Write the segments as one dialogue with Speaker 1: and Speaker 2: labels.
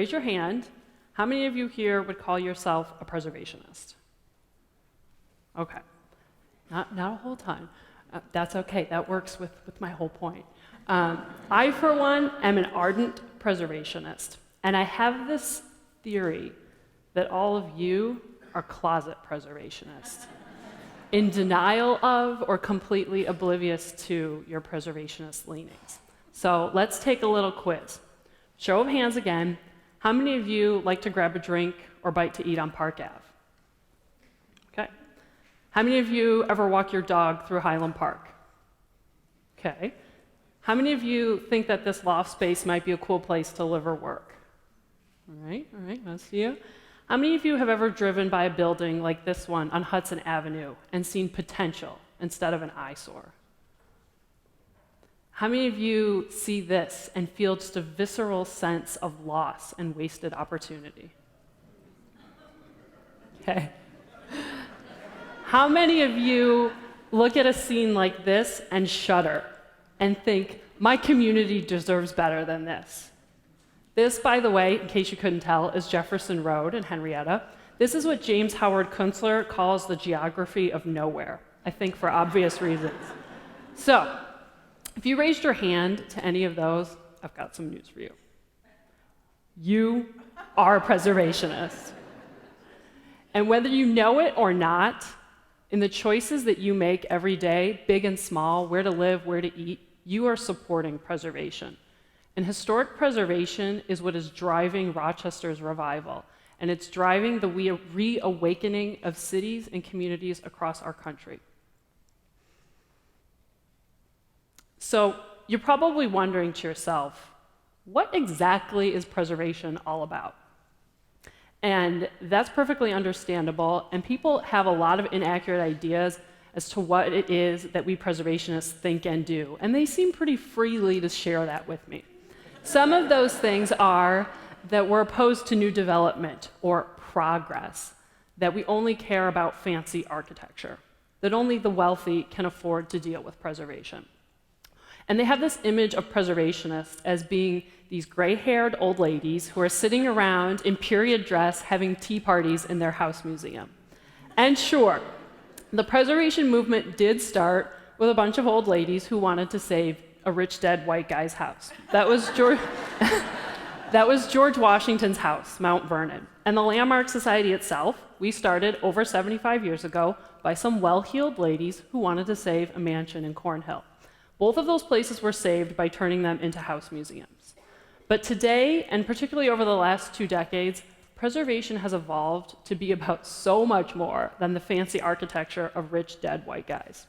Speaker 1: raise your hand. How many of you here would call yourself a preservationist? Okay. Not a whole ton. That's okay. That works with my whole point. I, for one, am an ardent preservationist. And I have this theory that all of you are closet preservationists, in denial of or completely oblivious to your preservationist leanings. So let's take a little quiz. Show of hands again. How many of you like to grab a drink or bite to eat on Park Ave? Okay. How many of you ever walk your dog through Highland Park? Okay. How many of you think that this loft space might be a cool place to live or work? All right, that's you. How many of you have ever driven by a building like this one on Hudson Avenue and seen potential instead of an eyesore? How many of you see this and feel just a visceral sense of loss and wasted opportunity? Okay. How many of you look at a scene like this and shudder and think, my community deserves better than this? This, by the way, in case you couldn't tell, is Jefferson Road in Henrietta. This is what James Howard Kunstler calls the geography of nowhere, I think for obvious reasons. So, if you raised your hand to any of those, I've got some news for you. You are a preservationist. And whether you know it or not, in the choices that you make every day, big and small, where to live, where to eat, you are supporting preservation. And historic preservation is what is driving Rochester's revival, and it's driving the reawakening of cities and communities across our country. So you're probably wondering to yourself, what exactly is preservation all about? And that's perfectly understandable, and people have a lot of inaccurate ideas as to what it is that we preservationists think and do, and they seem pretty freely to share that with me. Some of those things are that we're opposed to new development or progress, that we only care about fancy architecture, that only the wealthy can afford to deal with preservation. And they have this image of preservationists as being these gray-haired old ladies who are sitting around in period dress having tea parties in their house museum. And sure, the preservation movement did start with a bunch of old ladies who wanted to save a rich dead white guy's house. That was George Washington's house, Mount Vernon. And the Landmark Society itself, we started over 75 years ago by some well-heeled ladies who wanted to save a mansion in Cornhill. Both of those places were saved by turning them into house museums. But today, and particularly over the last 2 decades, preservation has evolved to be about so much more than the fancy architecture of rich dead white guys.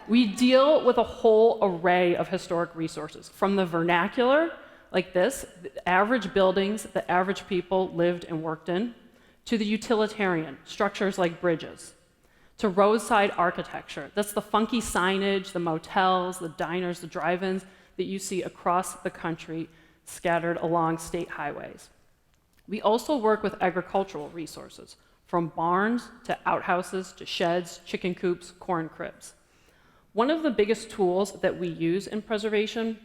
Speaker 1: We deal with a whole array of historic resources, from the vernacular, like this, the average buildings that average people lived and worked in, to the utilitarian, structures like bridges, to roadside architecture. That's the funky signage, the motels, the diners, the drive-ins that you see across the country scattered along state highways. We also work with agricultural resources, from barns to outhouses to sheds, chicken coops, corn cribs. One of the biggest tools that we use in preservation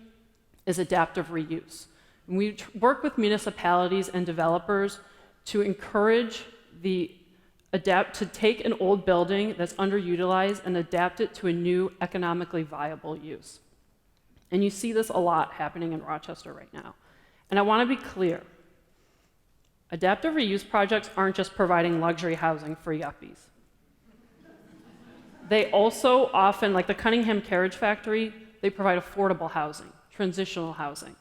Speaker 1: is adaptive reuse. And we work with municipalities and developers to encourage to take an old building that's underutilized and adapt it to a new economically viable use. And you see this a lot happening in Rochester right now. And I want to be clear. Adaptive reuse projects aren't just providing luxury housing for yuppies. They also often, like the Cunningham Carriage Factory, they provide affordable housing, transitional housing.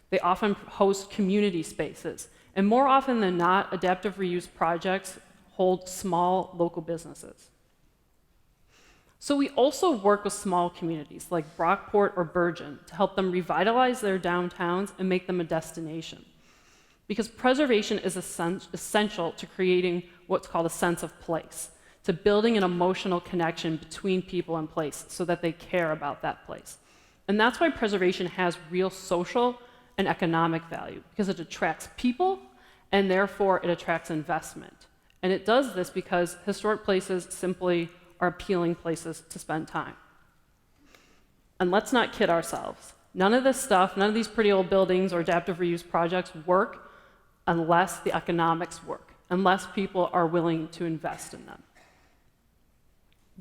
Speaker 1: They often host community spaces. And more often than not, adaptive reuse projects hold small local businesses. So we also work with small communities like Brockport or Bergen to help them revitalize their downtowns and make them a destination. Because preservation is essential to creating what's called a sense of place, to building an emotional connection between people and place so that they care about that place. And that's why preservation has real social and economic value, because it attracts people and therefore it attracts investment. And it does this because historic places simply are appealing places to spend time. And let's not kid ourselves. None of this stuff, none of these pretty old buildings or adaptive reuse projects work unless the economics work, unless people are willing to invest in them.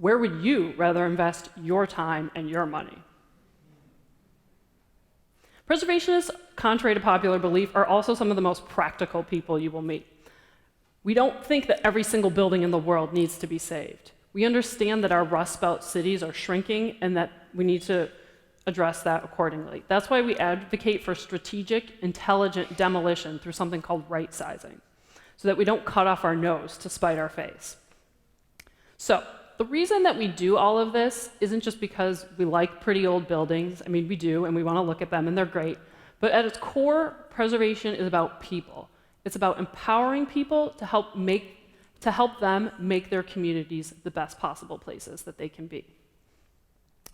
Speaker 1: Where would you rather invest your time and your money? Preservationists, contrary to popular belief, are also some of the most practical people you will meet. We don't think that every single building in the world needs to be saved. We understand that our Rust Belt cities are shrinking and that we need to address that accordingly. That's why we advocate for strategic, intelligent demolition through something called right sizing, so that we don't cut off our nose to spite our face. So, the reason that we do all of this isn't just because we like pretty old buildings. I mean, we do, and we want to look at them, and they're great. But at its core, preservation is about people. It's about empowering people to help them make their communities the best possible places that they can be.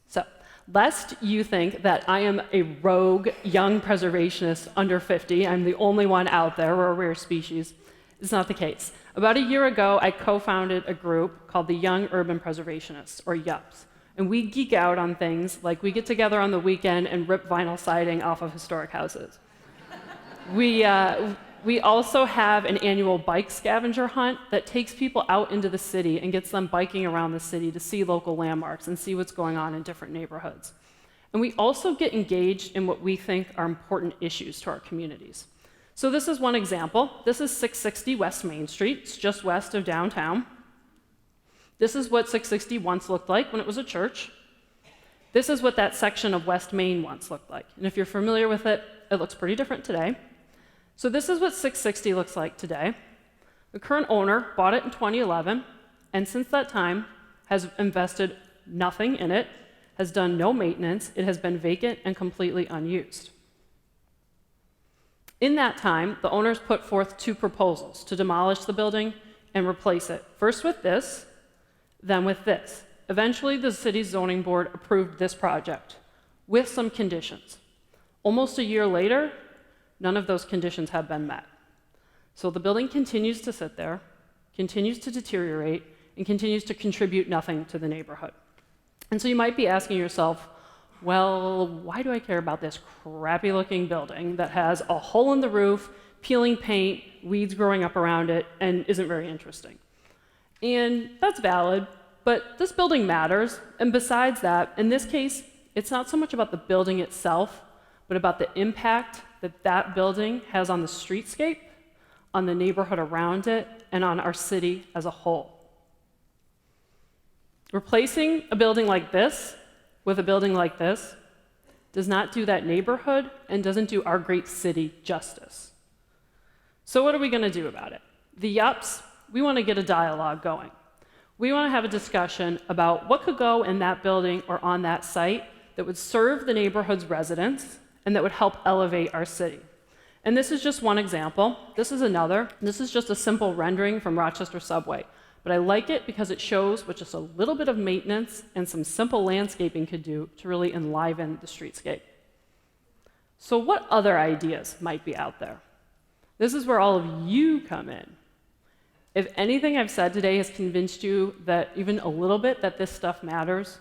Speaker 1: So, lest you think that I am a rogue young preservationist under 50, I'm the only one out there, we're a rare species, it's not the case. About a year ago, I co-founded a group called the Young Urban Preservationists, or YUPs. And we geek out on things like we get together on the weekend and rip vinyl siding off of historic houses. We also have an annual bike scavenger hunt that takes people out into the city and gets them biking around the city to see local landmarks and see what's going on in different neighborhoods. And we also get engaged in what we think are important issues to our communities. So this is one example. This is 660 West Main Street. It's just west of downtown. This is what 660 once looked like when it was a church. This is what that section of West Main once looked like. And if you're familiar with it, it looks pretty different today. So this is what 660 looks like today. The current owner bought it in 2011, and since that time has invested nothing in it, has done no maintenance. It has been vacant and completely unused. In that time, the owners put forth 2 proposals to demolish the building and replace it. First with this, then with this. Eventually, the city's zoning board approved this project with some conditions. Almost a year later, none of those conditions have been met. So the building continues to sit there, continues to deteriorate, and continues to contribute nothing to the neighborhood. And so you might be asking yourself, well, why do I care about this crappy-looking building that has a hole in the roof, peeling paint, weeds growing up around it, and isn't very interesting? And that's valid, but this building matters. And besides that, in this case, it's not so much about the building itself, but about the impact that that building has on the streetscape, on the neighborhood around it, and on our city as a whole. Replacing a building like this with a building like this does not do that neighborhood and doesn't do our great city justice. So what are we going to do about it? The YUPs, we want to get a dialogue going. We want to have a discussion about what could go in that building or on that site that would serve the neighborhood's residents and that would help elevate our city. And this is just one example. This is another. This is just a simple rendering from Rochester Subway. But I like it because it shows what just a little bit of maintenance and some simple landscaping could do to really enliven the streetscape. So what other ideas might be out there? This is where all of you come in. If anything I've said today has convinced you that even a little bit that this stuff matters,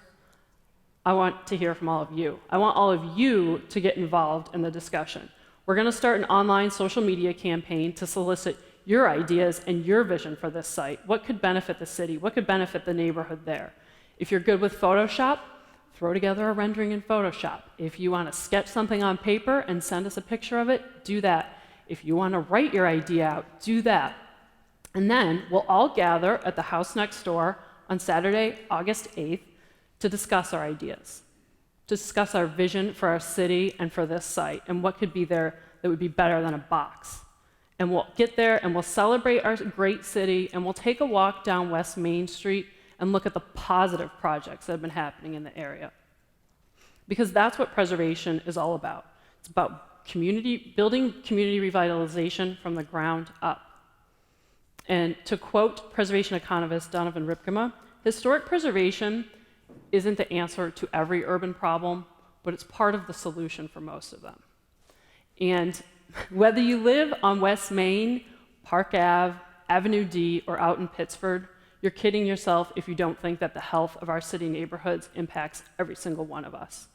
Speaker 1: I want to hear from all of you. I want all of you to get involved in the discussion. We're going to start an online social media campaign to solicit your ideas and your vision for this site. What could benefit the city? What could benefit the neighborhood there? If you're good with Photoshop, throw together a rendering in Photoshop. If you want to sketch something on paper and send us a picture of it, do that. If you want to write your idea out, do that. And then we'll all gather at the house next door on Saturday, August 8th, to discuss our ideas, to discuss our vision for our city and for this site, and what could be there that would be better than a box. And we'll get there and we'll celebrate our great city, and we'll take a walk down West Main Street and look at the positive projects that have been happening in the area. Because that's what preservation is all about. It's about building community revitalization from the ground up. And to quote preservation economist Donovan Ripkema, historic preservation isn't the answer to every urban problem, but it's part of the solution for most of them. And whether you live on West Main, Park Ave, Avenue D, or out in Pittsford, you're kidding yourself if you don't think that the health of our city neighborhoods impacts every single one of us.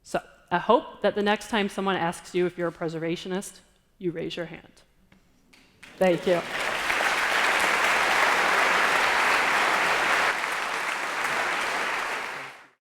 Speaker 1: So I hope that the next time someone asks you if you're a preservationist, you raise your hand. Thank you.